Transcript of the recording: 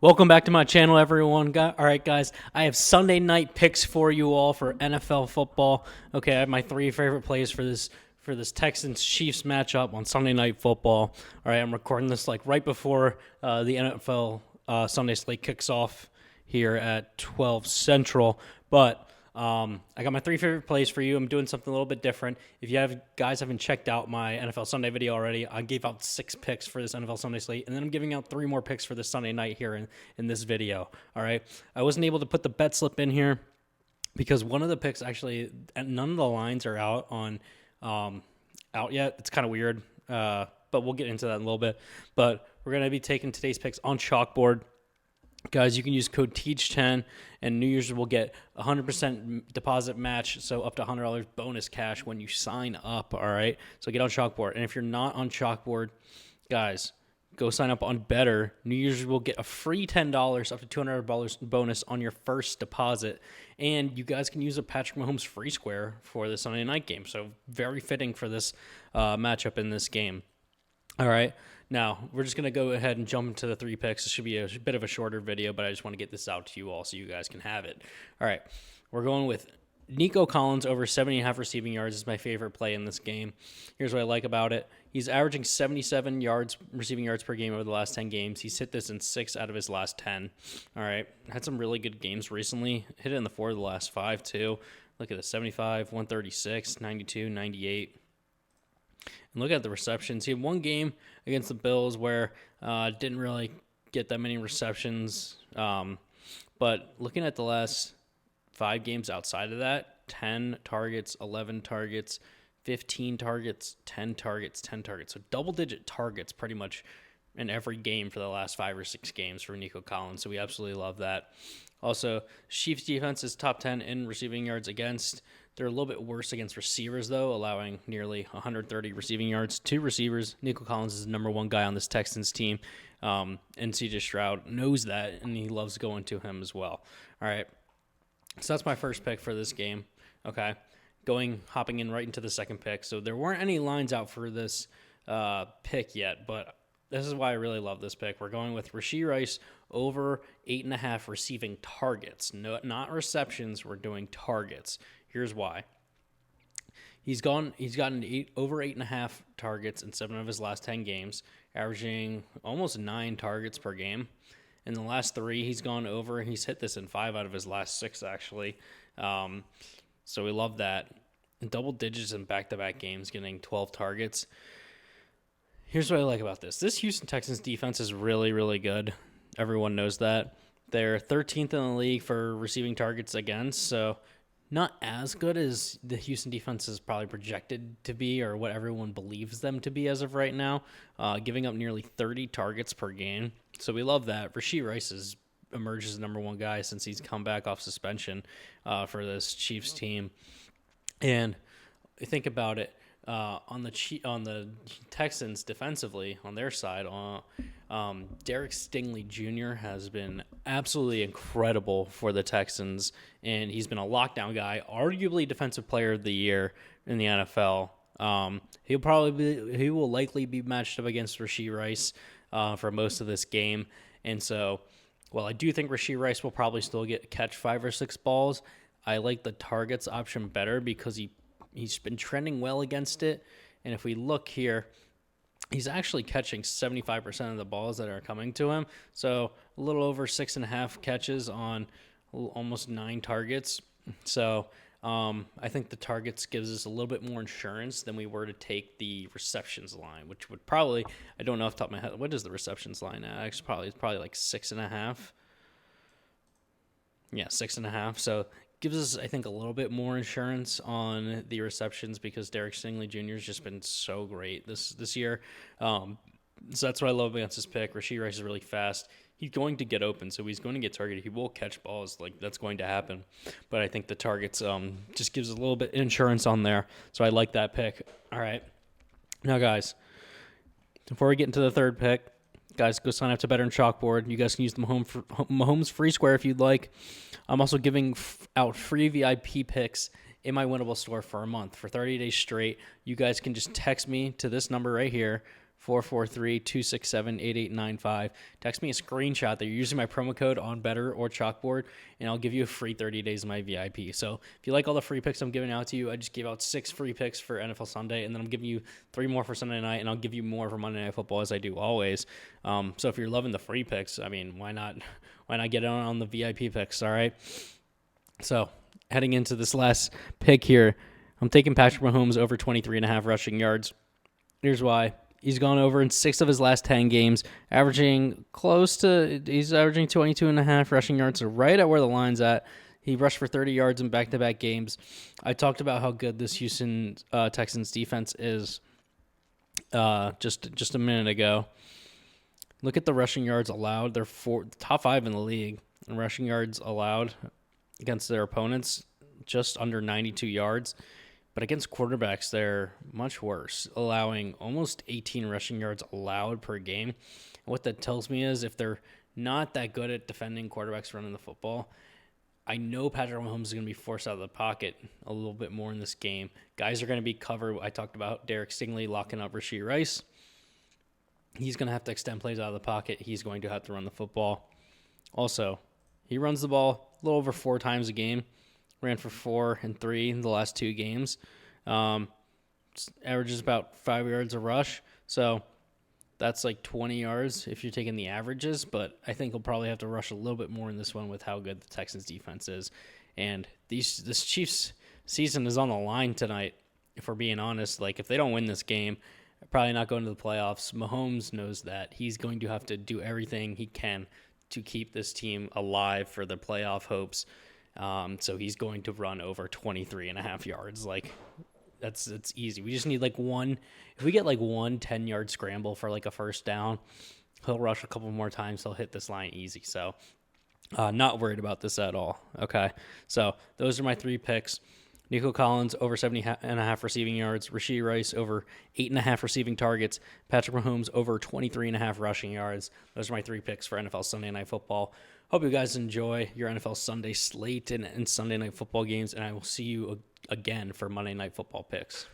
Welcome back to my channel, everyone. All right, guys, I have Sunday night picks for you all for NFL football. Okay, I have my three favorite plays for this Texans Chiefs matchup on Sunday Night Football. All right, I'm recording this like right before the NFL Sunday slate kicks off here at 12 Central, but I got my three favorite plays for you. I'm doing something a little bit different. If you guys haven't checked out my NFL Sunday video already, I gave out 6 picks for this NFL Sunday slate, and then I'm giving out 3 more picks for this Sunday night here in this video. All right, I wasn't able to put the bet slip in here because one of the picks actually, none of the lines are out yet. It's kind of weird, but we'll get into that in a little bit. But we're gonna be taking today's picks on Chalkboard. Guys, you can use code TEACH10, and New Year's will get 100% deposit match, so up to $100 bonus cash when you sign up, all right? So get on Chalkboard. And if you're not on Chalkboard, guys, go sign up on Betr. New Year's will get a free $10, up to $200 bonus on your first deposit. And you guys can use a Patrick Mahomes free square for the Sunday night game. So very fitting for this matchup in this game. All right. Now, we're just going to go ahead and jump into the 3 picks. This should be a bit of a shorter video, but I just want to get this out to you all so you guys can have it. All right, we're going with Nico Collins over 70.5 receiving yards is my favorite play in this game. Here's what I like about it. He's averaging 77 receiving yards per game over the last 10 games. He's hit this in 6 out of his last 10. All right, had some really good games recently. Hit it in the 4 of the last 5, too. Look at the 75, 136, 92, 98. And look at the receptions. He had one game against the Bills where didn't really get that many receptions. But looking at the last 5 games outside of that, 10 targets, 11 targets, 15 targets, 10 targets, 10 targets. So double-digit targets pretty much in every game for the last 5 or 6 games for Nico Collins. So we absolutely love that. Also, Chiefs defense is top 10 in receiving yards against. They're a little bit worse against receivers, though, allowing nearly 130 receiving yards to receivers. Nico Collins is the number 1 guy on this Texans team, and C.J. Stroud knows that, and he loves going to him as well. All right, so that's my first pick for this game. Okay, hopping in right into the second pick. So there weren't any lines out for this pick yet, but this is why I really love this pick. We're going with Rashee Rice over 8.5 receiving targets. No, not receptions. We're doing targets. Here's why. He's gotten over 8.5 targets in 7 of his last 10 games, averaging almost 9 targets per game. In the last 3, he's gone over. He's hit this in 5 out of his last 6, actually. So we love that. Double digits in back-to-back games, getting 12 targets. Here's what I like about this. This Houston Texans defense is really, really good. Everyone knows that. They're 13th in the league for receiving targets against, so not as good as the Houston defense is probably projected to be or what everyone believes them to be as of right now, giving up nearly 30 targets per game. So we love that. Rashee Rice emerged as the number 1 guy since he's come back off suspension for this Chiefs team. And think about it. On the Texans defensively, on their side, Derek Stingley Jr. has been absolutely incredible for the Texans, and he's been a lockdown guy, arguably Defensive Player of the Year in the NFL. He will likely be matched up against Rashee Rice for most of this game, and so while I do think Rashee Rice will probably still catch 5 or 6 balls, I like the targets option better because he's been trending well against it. And if we look here, he's actually catching 75% of the balls that are coming to him. So a little over 6.5 catches on almost 9 targets. So I think the targets gives us a little bit more insurance than we were to take the receptions line, which would probably, I don't know off the top of my head, what is the receptions line at? Actually, it's probably like 6.5. Yeah, 6.5. So gives us, I think, a little bit more insurance on the receptions because Derek Stingley Jr. has just been so great this year. So that's what I love against this pick. Rashee Rice is really fast. He's going to get open, so he's going to get targeted. He will catch balls. Like, that's going to happen. But I think the targets just gives a little bit of insurance on there. So I like that pick. All right. Now, guys, before we get into the third pick, guys, go sign up to Betr and Chalkboard. You guys can use the Mahomes free square if you'd like. I'm also giving out free VIP picks in my Winnable store for a month, for 30 days straight. You guys can just text me to this number right here, 443-267-8895. Text me a screenshot that you're using my promo code on Betr or Chalkboard, and I'll give you a free 30 days of my VIP. So if you like all the free picks I'm giving out to you, I just gave out 6 free picks for NFL Sunday, and then I'm giving you 3 more for Sunday night, and I'll give you more for Monday Night Football as I do always. So if you're loving the free picks, I mean, why not get on the VIP picks, all right? So heading into this last pick here, I'm taking Patrick Mahomes over 23.5 rushing yards. Here's why. He's gone over in 6 of his last 10 games, averaging 22.5 rushing yards, so right at where the line's at. He rushed for 30 yards in back-to-back games. I talked about how good this Houston Texans defense is just a minute ago. Look at the rushing yards allowed. They're top 5 in the league in rushing yards allowed against their opponents, just under 92 yards. But against quarterbacks, they're much worse, allowing almost 18 rushing yards allowed per game. And what that tells me is if they're not that good at defending quarterbacks running the football, I know Patrick Mahomes is going to be forced out of the pocket a little bit more in this game. Guys are going to be covered. I talked about Derek Stingley locking up Rashee Rice. He's going to have to extend plays out of the pocket. He's going to have to run the football. Also, he runs the ball a little over 4 times a game. Ran for 4 and 3 in the last 2 games. Averages about 5 yards a rush. So that's like 20 yards if you're taking the averages. But I think he'll probably have to rush a little bit more in this one with how good the Texans defense is. And this Chiefs season is on the line tonight, if we're being honest. Like, if they don't win this game, probably not going to the playoffs. Mahomes knows that. He's going to have to do everything he can to keep this team alive for the playoff hopes. So he's going to run over 23.5 yards. Like, it's easy. We just need like one. If we get like 1 10-yard scramble for like a first down, he'll rush a couple more times. He'll hit this line easy. So not worried about this at all. Okay. So those are my 3 picks. Nico Collins over 70.5 receiving yards. Rashee Rice over 8.5 receiving targets. Patrick Mahomes over 23.5 rushing yards. Those are my 3 picks for NFL Sunday Night Football. Hope you guys enjoy your NFL Sunday slate and Sunday Night Football games, and I will see you again for Monday Night Football picks.